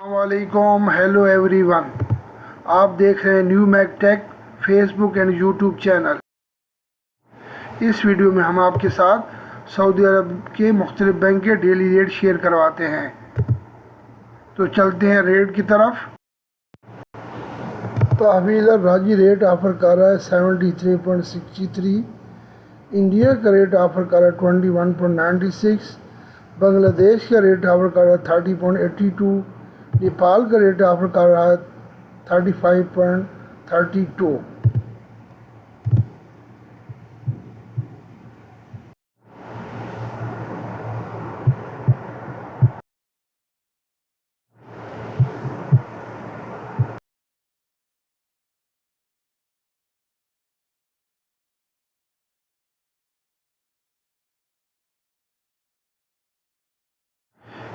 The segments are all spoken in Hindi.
वालेकुम, हेलो एवरीवन। आप देख रहे हैं new Mac Tech Facebook and YouTube channel. इस वीडियो में हम आपके साथ सऊदी अरब के मुख्तलिफ बैंक के डेली रेट शेयर करवाते हैं। तो चलते हैं रेट की तरफ। तहवील राजी रेट ऑफर कर रहा है 73.63, इंडिया का रेट ऑफर कर रहा है 21.96, बांग्लादेश का रेट ऑफर कर रहा है 30.82, नेपाल का रेट ऑफर कर रहा है 35.32।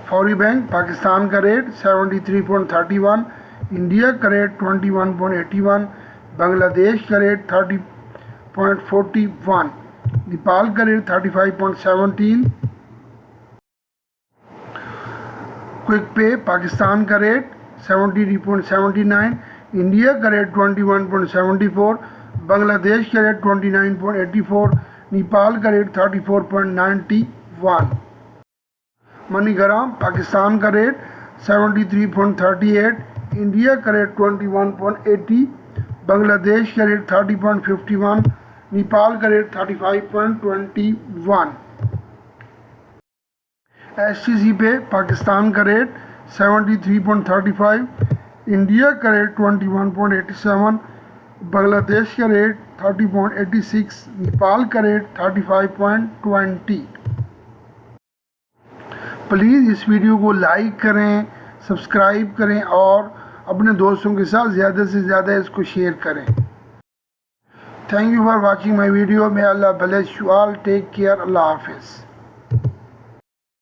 फौरी बैंक पाकिस्तान का रेट 73.31, इंडिया का रेट 21.81, बांग्लादेश का रेट 30.41, नेपाल का रेट 35.17, क्विक पे पाकिस्तान का रेट 73.79, इंडिया का रेट 21.74, बांग्लादेश का रेट 29.84, नेपाल का रेट 34.91। मनीग्राम पाकिस्तान का रेट 73.38, इंडिया का रेट 21.80, बांग्लादेश का रेट 30.51, नेपाल का रेट 35.21। STC पे पाकिस्तान का रेट 73.35, इंडिया का रेट 21.87, बांग्लादेश का रेट 30.86, नेपाल का रेट 35.20। प्लीज़ इस वीडियो को लाइक करें, सब्सक्राइब करें और अपने दोस्तों के साथ ज़्यादा से ज़्यादा इसको शेयर करें। Thank you for watching my video. May Allah bless you all. Take care. अल्लाह हाफिज़।